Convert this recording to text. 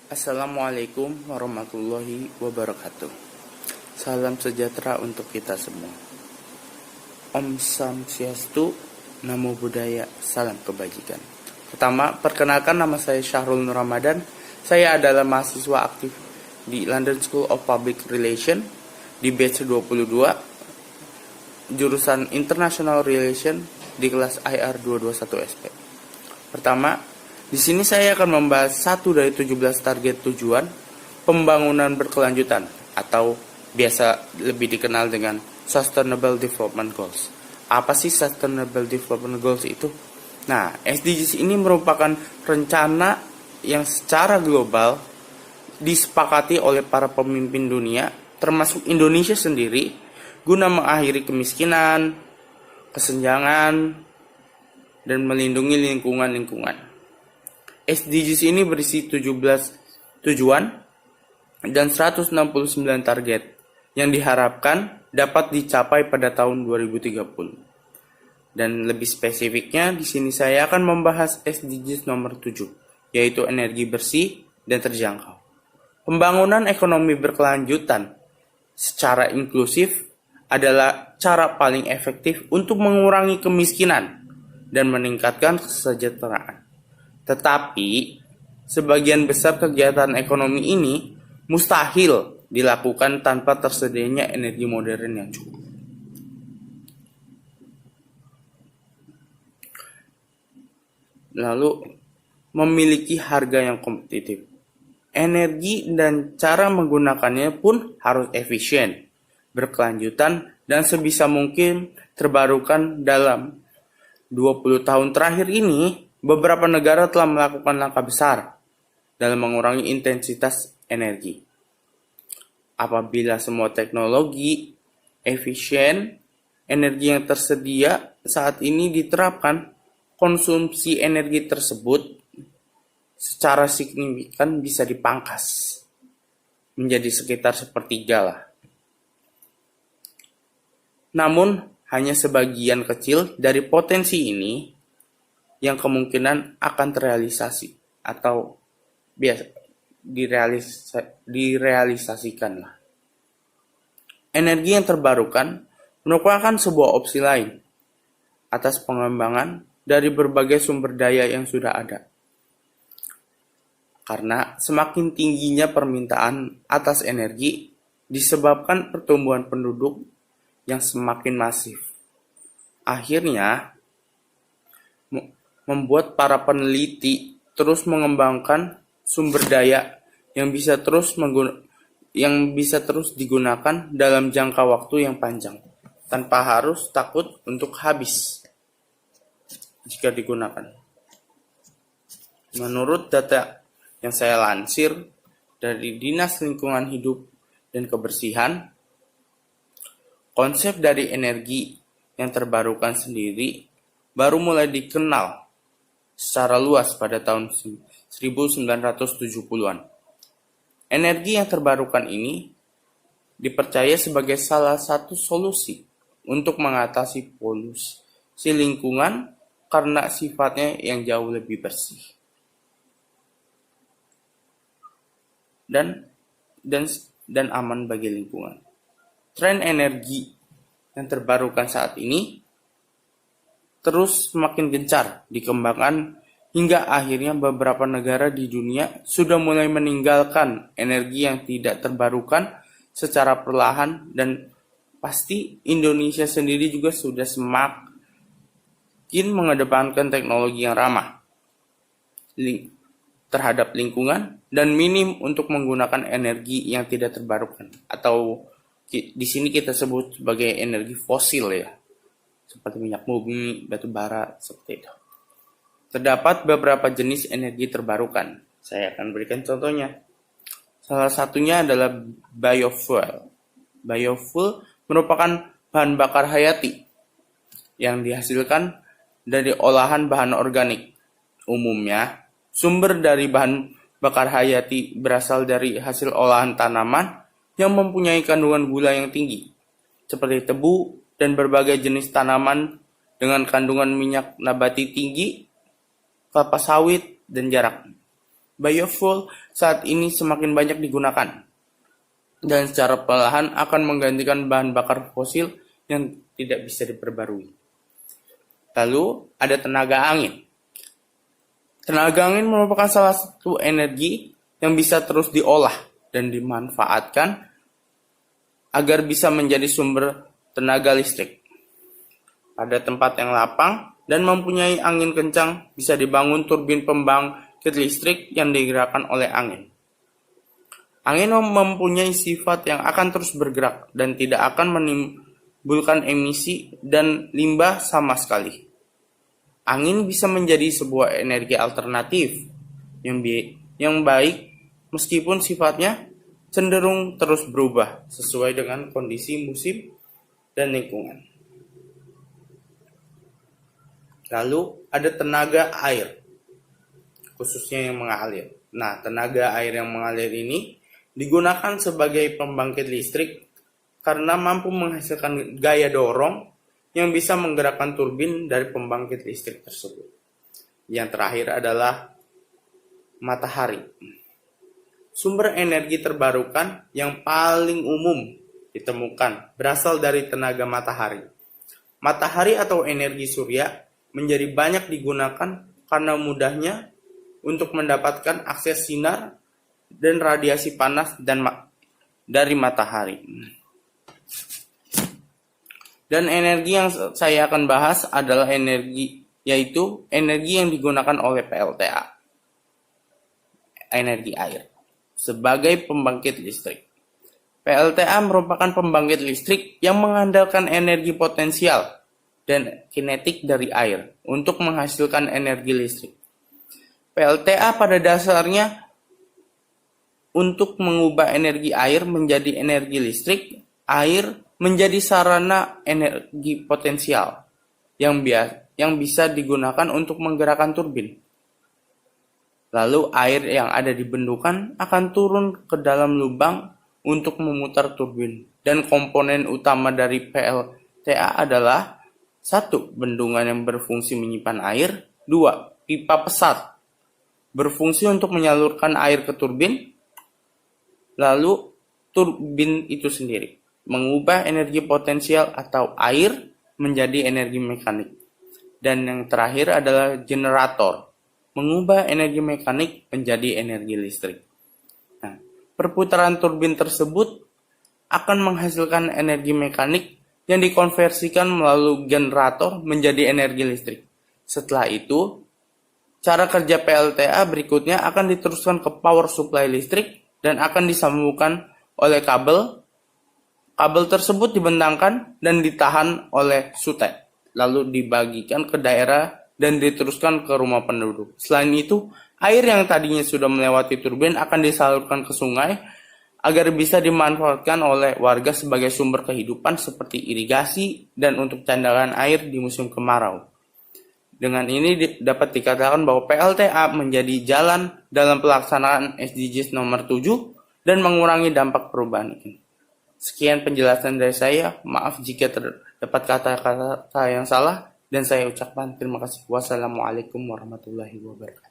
Assalamualaikum warahmatullahi wabarakatuh. Salam sejahtera untuk kita semua. Om Swastiastu, Namo Buddhaya, salam kebajikan. Pertama, perkenalkan nama saya Syahrul Nur Ramadan. Saya adalah mahasiswa aktif di London School of Public Relations di batch 22, jurusan International Relation di kelas IR 221 SP. Pertama, di sini saya akan membahas satu dari 17 target tujuan pembangunan berkelanjutan atau biasa lebih dikenal dengan Sustainable Development Goals. Apa sih Sustainable Development Goals itu? Nah, SDGs ini merupakan rencana yang secara global disepakati oleh para pemimpin dunia, termasuk Indonesia sendiri, guna mengakhiri kemiskinan, kesenjangan, dan melindungi lingkungan. SDGs ini berisi 17 tujuan dan 169 target yang diharapkan dapat dicapai pada tahun 2030. Dan lebih spesifiknya, di sini saya akan membahas SDGs nomor 7, yaitu energi bersih dan terjangkau. Pembangunan ekonomi berkelanjutan secara inklusif adalah cara paling efektif untuk mengurangi kemiskinan dan meningkatkan kesejahteraan. Tetapi, sebagian besar kegiatan ekonomi ini mustahil dilakukan tanpa tersedianya energi modern yang cukup. Lalu, memiliki harga yang kompetitif. Energi dan cara menggunakannya pun harus efisien, berkelanjutan, dan sebisa mungkin terbarukan. Dalam 20 tahun terakhir ini, beberapa negara telah melakukan langkah besar dalam mengurangi intensitas energi. Apabila semua teknologi efisien energi yang tersedia saat ini diterapkan, konsumsi energi tersebut secara signifikan bisa dipangkas menjadi sekitar sepertiga lah. Namun, hanya sebagian kecil dari potensi ini yang kemungkinan akan terrealisasi atau direalisasikan lah. Energi yang terbarukan merupakan sebuah opsi lain atas pengembangan dari berbagai sumber daya yang sudah ada. Karena semakin tingginya permintaan atas energi disebabkan pertumbuhan penduduk yang semakin masif. Akhirnya, membuat para peneliti terus mengembangkan sumber daya yang bisa terus digunakan dalam jangka waktu yang panjang, tanpa harus takut untuk habis jika digunakan. Menurut data yang saya lansir dari Dinas Lingkungan Hidup dan Kebersihan, konsep dari energi yang terbarukan sendiri baru mulai dikenal secara luas pada tahun 1970-an. Energi yang terbarukan ini dipercaya sebagai salah satu solusi untuk mengatasi polusi lingkungan karena sifatnya yang jauh lebih bersih. Dan aman bagi lingkungan. Tren energi yang terbarukan saat ini terus semakin gencar dikembangkan hingga akhirnya beberapa negara di dunia sudah mulai meninggalkan energi yang tidak terbarukan secara perlahan, dan pasti Indonesia sendiri juga sudah semakin mengedepankan teknologi yang ramah terhadap lingkungan dan minim untuk menggunakan energi yang tidak terbarukan, atau di sini kita sebut sebagai energi fosil ya, seperti minyak bumi, batu bara, seperti itu. Terdapat beberapa jenis energi terbarukan. Saya akan berikan contohnya. Salah satunya adalah biofuel. Biofuel merupakan bahan bakar hayati yang dihasilkan dari olahan bahan organik. Umumnya, sumber dari bahan bakar hayati berasal dari hasil olahan tanaman yang mempunyai kandungan gula yang tinggi, seperti tebu dan berbagai jenis tanaman dengan kandungan minyak nabati tinggi, kelapa sawit, dan jarak. Biofuel saat ini semakin banyak digunakan dan secara perlahan akan menggantikan bahan bakar fosil yang tidak bisa diperbarui. Lalu ada tenaga angin. Tenaga angin merupakan salah satu energi yang bisa terus diolah dan dimanfaatkan agar bisa menjadi sumber tenaga listrik. Pada tempat yang lapang dan mempunyai angin kencang, bisa dibangun turbin pembangkit listrik yang digerakkan oleh angin. Angin mempunyai sifat yang akan terus bergerak dan tidak akan menimbulkan emisi dan limbah sama sekali. Angin bisa menjadi sebuah energi alternatif yang baik meskipun sifatnya cenderung terus berubah sesuai dengan kondisi musim dan lingkungan. Lalu ada tenaga air, khususnya yang mengalir. Nah, tenaga air yang mengalir ini digunakan sebagai pembangkit listrik karena mampu menghasilkan gaya dorong yang bisa menggerakkan turbin dari pembangkit listrik tersebut. Yang terakhir adalah matahari. Sumber energi terbarukan yang paling umum ditemukan berasal dari tenaga matahari. Matahari atau energi surya menjadi banyak digunakan karena mudahnya untuk mendapatkan akses sinar dan radiasi panas dari matahari. Dan energi yang saya akan bahas adalah yaitu energi yang digunakan oleh PLTA, energi air, sebagai pembangkit listrik. PLTA merupakan pembangkit listrik yang mengandalkan energi potensial dan kinetik dari air untuk menghasilkan energi listrik. PLTA pada dasarnya untuk mengubah energi air menjadi energi listrik, air menjadi sarana energi potensial yang bisa digunakan untuk menggerakkan turbin. Lalu air yang ada di bendukan akan turun ke dalam lubang untuk memutar turbin. Dan komponen utama dari PLTA adalah 1. Bendungan yang berfungsi menyimpan air. 2. Pipa pesat berfungsi untuk menyalurkan air ke turbin. Lalu turbin itu sendiri mengubah energi potensial atau air menjadi energi mekanik. Dan yang terakhir adalah generator, mengubah energi mekanik menjadi energi listrik. Nah, perputaran turbin tersebut akan menghasilkan energi mekanik yang dikonversikan melalui generator menjadi energi listrik. Setelah itu, cara kerja PLTA berikutnya akan diteruskan ke power supply listrik dan akan disambungkan oleh kabel. Kabel tersebut dibentangkan dan ditahan oleh sutet, lalu dibagikan ke daerah dan diteruskan ke rumah penduduk. Selain itu, air yang tadinya sudah melewati turbin akan disalurkan ke sungai agar bisa dimanfaatkan oleh warga sebagai sumber kehidupan seperti irigasi dan untuk cadangan air di musim kemarau. Dengan ini dapat dikatakan bahwa PLTA menjadi jalan dalam pelaksanaan SDGs nomor 7 dan mengurangi dampak perubahan iklim. Sekian penjelasan dari saya. Maaf jika terdapat kata-kata yang salah dan saya ucapkan terima kasih. Wassalamualaikum warahmatullahi wabarakatuh.